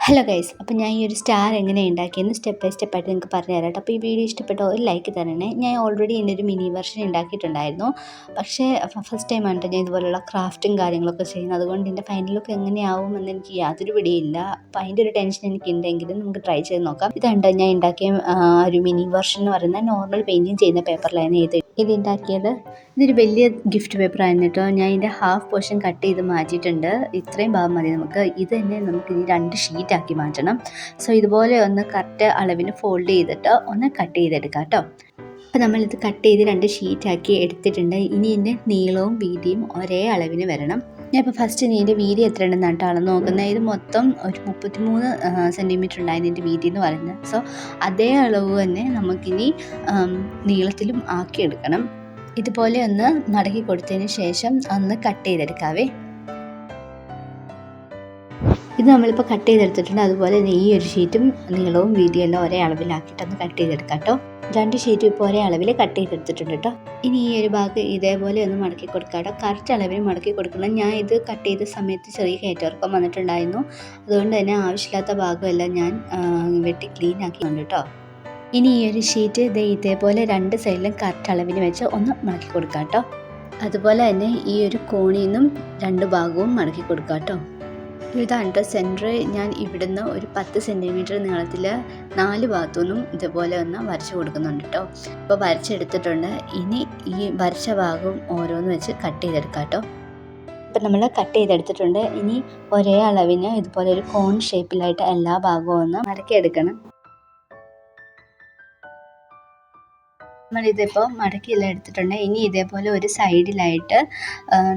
Hello guys, അപ്പോൾ ഞാൻ ഈ ഒരു സ്റ്റാർ എങ്ങനെയാണ് ഉണ്ടാക്കിയെന്ന് സ്റ്റെപ്പ് ബൈ സ്റ്റെപ്പായിട്ട് നിങ്ങൾക്ക് പറഞ്ഞു തരാം കേട്ടോ. അപ്പോൾ ഈ വീഡിയോ ഇഷ്ടപ്പെട്ട ഒരു ലൈക്ക് തരണേ. ഞാൻ ഓൾറെഡി ഇതിൻ്റെ ഒരു മിനി വെർഷൻ ഉണ്ടാക്കിയിട്ടുണ്ടായിരുന്നു. പക്ഷേ ഫസ്റ്റ് ടൈമാണ് കേട്ടോ ഞാൻ ഇതുപോലുള്ള ക്രാഫ്റ്റും കാര്യങ്ങളൊക്കെ ചെയ്യുന്നത്. അതുകൊണ്ട് ഇതിൻ്റെ ഫൈനൽ ലുക്ക് എങ്ങനെയാവുമെന്ന് എനിക്ക് യാതൊരു പിടിയില്ല. അപ്പോൾ അതിൻ്റെ ഒരു ടെൻഷൻ എനിക്കുണ്ടെങ്കിലും നമുക്ക് ട്രൈ ചെയ്ത് നോക്കാം. ഇതുണ്ട് ഞാൻ ഉണ്ടാക്കിയ ഒരു മിനി വെർഷൻ എന്ന് പറയുന്നത് നോർമൽ പെയിൻറ്റിങ് ചെയ്യുന്ന പേപ്പറിലായിരുന്നു ഇത് ഉണ്ടാക്കിയത്. ഇതൊരു വലിയ ഗിഫ്റ്റ് പേപ്പർ ആയിരുന്നു കേട്ടോ. ഞാൻ ഇതിൻ്റെ ഹാഫ് പോർഷൻ കട്ട് ചെയ്ത് മാറ്റിയിട്ടുണ്ട്. ഇത്രയും ഭാഗം മതി നമുക്ക്. ഇത് തന്നെ നമുക്ക് ഇനി 2 ഷീറ്റാക്കി മാറ്റണം. സോ ഇതുപോലെ ഒന്ന് കറക്റ്റ് അളവിന് ഫോൾഡ് ചെയ്തിട്ട് ഒന്ന് കട്ട് ചെയ്തെടുക്കാം കേട്ടോ. അപ്പോൾ നമ്മളിത് കട്ട് ചെയ്ത് 2 ഷീറ്റാക്കി എടുത്തിട്ടുണ്ട്. ഇനി ഇതിൻ്റെ നീളവും വീതിയും ഒരേ അളവിന് വരണം. ഞാൻ ഇപ്പോൾ ഫസ്റ്റ് ഇതിൻ്റെ വീതി എത്ര ഉണ്ടെന്നാണ് കേട്ടോ അളന്ന് നോക്കുന്നത്. ഇത് മൊത്തം ഒരു 33 സെൻറ്റിമീറ്റർ ഉണ്ടായിരുന്നു ഇതിൻ്റെ വീതി എന്ന് പറയുന്നത്. സോ അതേ അളവ് തന്നെ നമുക്കിനി നീളത്തിലും ആക്കിയെടുക്കണം. ഇതുപോലെ ഒന്ന് മടക്കി കൊടുത്തതിന് ശേഷം ഒന്ന് കട്ട് ചെയ്തെടുക്കാവേ. ഇത് നമ്മളിപ്പോൾ കട്ട് ചെയ്തെടുത്തിട്ടുണ്ട്. അതുപോലെ തന്നെ ഈ ഒരു ഷീറ്റും നീളവും വീതിയും എല്ലാം ഒരേ അളവിലാക്കിയിട്ടൊന്ന് കട്ട് ചെയ്തെടുക്കാം കേട്ടോ. 2 ഷീറ്റും ഇപ്പോൾ ഒരേ അളവിൽ കട്ട് ചെയ്തെടുത്തിട്ടുണ്ട് കേട്ടോ. ഇനി ഈ ഒരു ഭാഗം ഇതേപോലെ ഒന്ന് മടക്കി കൊടുക്കാം കേട്ടോ. കറക്റ്റ് അളവിന് മടക്കി കൊടുക്കണം. ഞാൻ ഇത് കട്ട് ചെയ്ത സമയത്ത് ചെറിയ കയറ്റിറക്കം വന്നിട്ടുണ്ടായിരുന്നു. അതുകൊണ്ട് തന്നെ ആവശ്യമില്ലാത്ത ഭാഗമെല്ലാം ഞാൻ വെട്ടി ക്ലീൻ ആക്കിയിട്ടുണ്ട് കേട്ടോ. ഇനി ഈ ഒരു ഷീറ്റ് ഇതേപോലെ 2 സൈഡിലും കറക്റ്റ് അളവിന് വെച്ച് ഒന്ന് മടക്കി കൊടുക്കാം കേട്ടോ. അതുപോലെ തന്നെ ഈ ഒരു കോണിൽ നിന്നും 2 ഭാഗവും മടക്കി കൊടുക്കാം കേട്ടോ. ഇതാണ് സെൻറ്റർ. ഞാൻ ഇവിടുന്ന് ഒരു 10 സെൻറ്റിമീറ്റർ നീളത്തിൽ 4 ഭാഗത്തുനിന്നും ഇതുപോലെ ഒന്ന് വരച്ച് കൊടുക്കുന്നുണ്ട് കേട്ടോ. ഇപ്പോൾ വരച്ചെടുത്തിട്ടുണ്ട്. ഇനി ഈ വരച്ച ഭാഗവും ഓരോന്ന് വെച്ച് കട്ട് ചെയ്തെടുക്കാം കേട്ടോ. ഇപ്പം നമ്മൾ കട്ട് ചെയ്തെടുത്തിട്ടുണ്ട്. ഇനി ഒരേ അളവിന് ഇതുപോലെ ഒരു കോൺ ഷേപ്പിലായിട്ട് എല്ലാ ഭാഗവും ഒന്ന് മടക്കിയെടുക്കണം. നമ്മളിതിപ്പോൾ മടക്കിയെല്ലാം എടുത്തിട്ടുണ്ട്. ഇനി ഇതേപോലെ ഒരു സൈഡിലായിട്ട്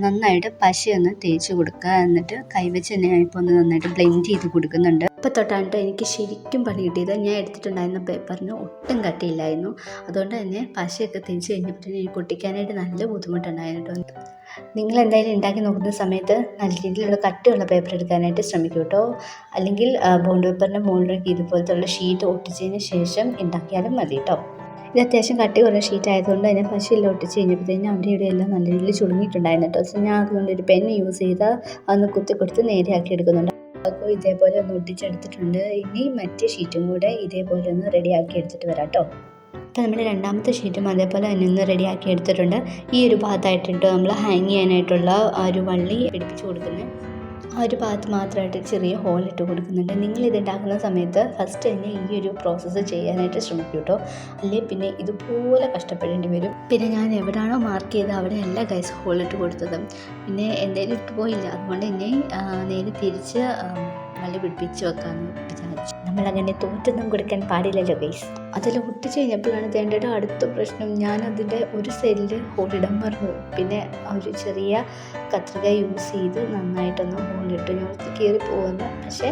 നന്നായിട്ട് പശയൊന്ന് തേച്ച് കൊടുക്കുക. എന്നിട്ട് കൈവച്ച് തന്നെ ഞാനിപ്പോൾ ഒന്ന് നന്നായിട്ട് ബ്ലെൻഡ് ചെയ്ത് കൊടുക്കുന്നുണ്ട്. ഇപ്പോൾ തൊട്ടാണ്ട് എനിക്ക് ശരിക്കും പണി കിട്ടിയത്. ഞാൻ എടുത്തിട്ടുണ്ടായിരുന്ന പേപ്പറിന് ഒട്ടും കട്ടിയില്ലായിരുന്നു. അതുകൊണ്ട് തന്നെ പശയൊക്കെ തേച്ച് കഴിഞ്ഞപ്പോൾ എനിക്ക് ഒട്ടിക്കാനായിട്ട് നല്ല ബുദ്ധിമുട്ടുണ്ടായിരുന്നു കേട്ടോ. നിങ്ങൾ എന്തായാലും ഉണ്ടാക്കി നോക്കുന്ന സമയത്ത് നല്ല രീതിയിലുള്ള കട്ടിയുള്ള പേപ്പർ എടുക്കാനായിട്ട് ശ്രമിക്കും കേട്ടോ. അല്ലെങ്കിൽ ബോണ്ട് പേപ്പറിൻ്റെ മുകളിലേക്ക് ഇതുപോലത്തെ ഷീറ്റ് ഒട്ടിച്ചതിന് ശേഷം ഉണ്ടാക്കിയാലും മതി കേട്ടോ. ഇത് അത്യാവശ്യം കട്ടി കുറേ ഷീറ്റ് ആയതുകൊണ്ട് തന്നെ പശയെല്ലാം ഒട്ടിച്ച് കഴിഞ്ഞപ്പോഴത്തേനും അവിടെ ഇവിടെ എല്ലാം നല്ല രീതിയിൽ ചുളുങ്ങിയിട്ടുണ്ടായിരുന്നു കേട്ടോ. സോ ഞാൻ അതുകൊണ്ട് ഒരു പെൻ യൂസ് ചെയ്ത് അതൊന്ന് കുത്തി കൊടുത്ത് നേരെയാക്കി എടുക്കുന്നുണ്ട്. അപ്പോൾ ഇതേപോലെ ഒന്ന് ഒട്ടിച്ചെടുത്തിട്ടുണ്ട്. ഇനി മറ്റേ ഷീറ്റും കൂടെ ഇതേപോലെ ഒന്ന് റെഡിയാക്കി എടുത്തിട്ട് വരാം കേട്ടോ. അപ്പോൾ നമ്മുടെ 2ാമത്തെ ഷീറ്റും അതേപോലെ തന്നെ ഒന്ന് റെഡിയാക്കി എടുത്തിട്ടുണ്ട്. ഈ ഒരു ഭാഗത്തായിട്ടിട്ട് നമ്മൾ ഹാങ് ചെയ്യാനായിട്ടുള്ള ആ ഒരു വള്ളി പിടിപ്പിച്ച് കൊടുക്കുന്നത്. ആ ഒരു ഭാഗത്ത് മാത്രമായിട്ട് ചെറിയ ഹോൾ ഇട്ട് കൊടുക്കുന്നുണ്ട്. നിങ്ങളിത് ഉണ്ടാക്കുന്ന സമയത്ത് ഫസ്റ്റ് തന്നെ ഈ ഒരു പ്രോസസ്സ് ചെയ്യാനായിട്ട് ശ്രമിക്കും കേട്ടോ. അല്ലെങ്കിൽ പിന്നെ ഇതുപോലെ കഷ്ടപ്പെടേണ്ടി വരും. പിന്നെ ഞാൻ എവിടെയാണോ മാർക്ക് ചെയ്ത് അവിടെയല്ല ഗൈസ് ഹോൾ ഇട്ട് കൊടുത്തത്. പിന്നെ എന്തെങ്കിലും ഇട്ട് പോയില്ല. അതുകൊണ്ട് തന്നെ നേരെ തിരിച്ച് വള്ളി പിടിപ്പിച്ച് വെക്കാമെന്ന് വിചാരിച്ചു. നമ്മളങ്ങനെ തോറ്റൊന്നും കൊടുക്കാൻ പാടില്ലല്ലോ ഗൈസ്. അതിൽ ഒട്ടിച്ച് കഴിഞ്ഞപ്പോഴാണ് തേണ്ടയുടെ അടുത്ത പ്രശ്നം. ഞാനതിൻ്റെ ഒരു സൈഡിൽ ഹോളിടാൻ മറന്നു. പിന്നെ ഒരു ചെറിയ കത്രിക യൂസ് ചെയ്ത് നന്നായിട്ടൊന്ന് ഹോളിട്ട് ഞാൻ കയറി പോകുന്ന, പക്ഷേ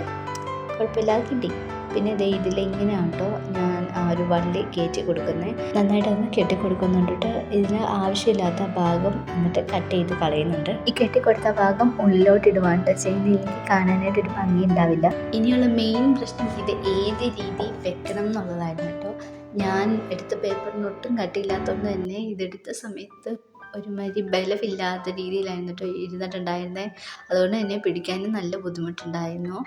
കുഴപ്പമില്ലാതെ കിട്ടി. പിന്നെ ഇതിലിങ്ങനെയാണ് കേട്ടോ ഞാൻ ആ ഒരു വള്ളി കയറ്റി കൊടുക്കുന്നത്. നന്നായിട്ടൊന്ന് കെട്ടിക്കൊടുക്കുന്നുണ്ട് കേട്ടോ. ഇതിന് ആവശ്യമില്ലാത്ത ഭാഗം എന്നിട്ട് കട്ട് ചെയ്ത് കളയുന്നുണ്ട്. ഈ കെട്ടിക്കൊടുത്ത ഭാഗം ഉള്ളിലോട്ട് ഇടുവാണ്ട് ചെയ്യുന്നില്ലെങ്കിൽ കാണാനായിട്ട് ഒരു ഭംഗി ഉണ്ടാവില്ല. ഇനിയുള്ള മെയിൻ പ്രശ്നം ഇത് ഏത് രീതി വെക്കണം എന്നുള്ളതായിരുന്നു കേട്ടോ. ഞാൻ എടുത്ത പേപ്പറിന് ഒട്ടും കട്ടിയില്ലാത്തതുകൊണ്ട് തന്നെ ഇതെടുത്ത സമയത്ത് ഒരുമാതിരി ബലമില്ലാത്ത രീതിയിലായിരുന്നു കേട്ടോ ഇരുന്നിട്ടുണ്ടായിരുന്നത്. അതുകൊണ്ട് തന്നെ പിടിക്കാനും നല്ല ബുദ്ധിമുട്ടുണ്ടായിരുന്നു.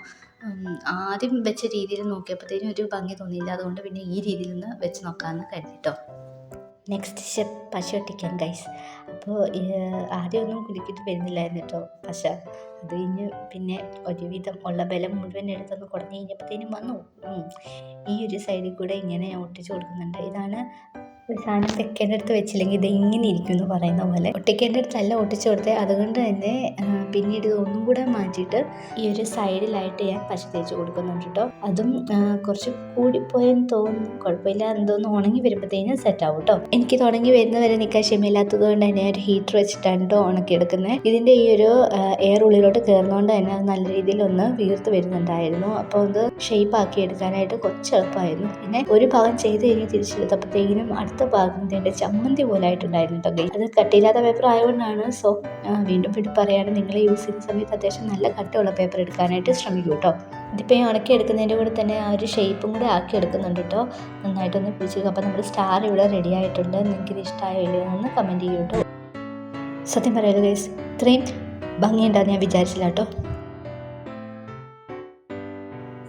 ആദ്യം വെച്ച രീതിയിൽ നോക്കിയപ്പോഴത്തേനും ഒരു ഭംഗി തോന്നിയില്ല. അതുകൊണ്ട് പിന്നെ ഈ രീതിയിൽ നിന്ന് വെച്ച് നോക്കാമെന്ന് കരുതിട്ടോ. നെക്സ്റ്റ് സ്റ്റെപ്പ് പശ ഒട്ടിക്കാൻ ഗൈസ്. അപ്പോൾ ആദ്യമൊന്നും കുലുക്കിയിട്ട് വരുന്നില്ലായിരുന്നു കേട്ടോ പശ. അത് കഴിഞ്ഞ് പിന്നെ ഒരുവിധം ഉള്ള ബലം മുഴുവൻ എടുത്തൊന്ന് കുറഞ്ഞ് കഴിഞ്ഞപ്പോഴത്തേനും വന്നു. ഈ ഒരു സൈഡിൽ കൂടെ ഇങ്ങനെ ഒട്ടിച്ച് കൊടുക്കുന്നുണ്ട്. ഇതാണ് ഒരു സാധനം വെക്കേണ്ടടുത്ത് വെച്ചില്ലെങ്കിൽ ഇത് ഇങ്ങനെ ഇരിക്കും എന്ന് പറയുന്ന പോലെ. ഒട്ടിക്കേണ്ടടുത്തല്ല ഒട്ടിച്ചു കൊടുത്തത്. അതുകൊണ്ട് തന്നെ പിന്നീട് ഇത് ഒന്നും കൂടെ മാറ്റിയിട്ട് ഈ ഒരു സൈഡിലായിട്ട് ഞാൻ പശ തേച്ച് കൊടുക്കുന്നുണ്ട് കേട്ടോ. അതും കുറച്ച് കൂടിപ്പോയെന്ന് തോന്നുന്നു. കുഴപ്പമില്ല, എന്തോന്ന് ഉണങ്ങി വരുമ്പോഴത്തേനും സെറ്റ് ആവും കേട്ടോ. എനിക്ക് തുടങ്ങി വരുന്നവരെ നിൽക്കാൻ ക്ഷമയില്ലാത്തത് കൊണ്ട് തന്നെ ഒരു ഹീറ്റർ വെച്ചിട്ടാണ് കേട്ടോ ഉണക്കിയെടുക്കുന്നത്. ഇതിൻ്റെ ഈ ഒരു എയർ ഉള്ളിലോട്ട് കയറുന്നതുകൊണ്ട് തന്നെ അത് നല്ല രീതിയിൽ ഒന്ന് വീർത്ത് വരുന്നുണ്ടായിരുന്നു. അപ്പോൾ അത് ഷേപ്പ് ആക്കി എടുക്കാനായിട്ട് കുറച്ച് എളുപ്പമായിരുന്നു. പിന്നെ ഒരു ഭാഗം ചെയ്ത് കഴിഞ്ഞ് തിരിച്ചെടുത്തപ്പോഴത്തേക്കിനും അടുത്ത ഭാഗം ഇതിൻ്റെ ചമ്മന്തി പോലെ ആയിട്ടുണ്ടായിരുന്നു കേട്ടോ. അത് കട്ടിയില്ലാത്ത പേപ്പർ ആയതുകൊണ്ടാണ്. സോ വീണ്ടും പറയുകയാണ്, നിങ്ങൾ യൂസ് ചെയ്യുന്ന സമയത്ത് അത്യാവശ്യം നല്ല കട്ടിയുള്ള പേപ്പർ എടുക്കാനായിട്ട് ശ്രമിക്കും കേട്ടോ. ഇതിപ്പോൾ ഈ ഉണക്കി എടുക്കുന്നതിൻ്റെ കൂടെ തന്നെ ആ ഒരു ഷേപ്പും കൂടെ ആക്കി എടുക്കുന്നുണ്ട് കേട്ടോ. നന്നായിട്ടൊന്ന് പിടിച്ചു. അപ്പോൾ നമ്മുടെ സ്റ്റാർ ഇവിടെ റെഡി ആയിട്ടുണ്ട്. നിങ്ങൾക്ക് ഇത് ഇഷ്ടമായോ ഇല്ലയോ എന്ന് കമൻറ്റ് ചെയ്യൂ കേട്ടോ. സത്യം പറയാലോ ഗൈസ്, ഇത്രയും ഭംഗിയുണ്ടാകും ഞാൻ വിചാരിച്ചില്ല കേട്ടോ.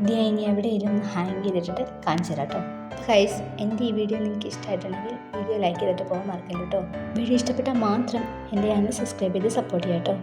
ഇത് ഞാൻ ഇനി എവിടെയെങ്കിലും ഒന്ന് ഹാങ് ചെയ്തിട്ട് കാണിച്ചു തരാം കേട്ടോ. ഗൈസ്, എൻ്റെ ഈ വീഡിയോ നിങ്ങൾക്ക് ഇഷ്ടമായിട്ടുണ്ടെങ്കിൽ വീഡിയോ ലൈക്ക് ചെയ്തിട്ട് പോകാൻ മറക്കല്ല കേട്ടോ. വീഡിയോ ഇഷ്ടപ്പെട്ടാൽ മാത്രം എൻ്റെ ചാനൽ സബ്സ്ക്രൈബ് ചെയ്ത് സപ്പോർട്ട് ചെയ്യാം കേട്ടോ.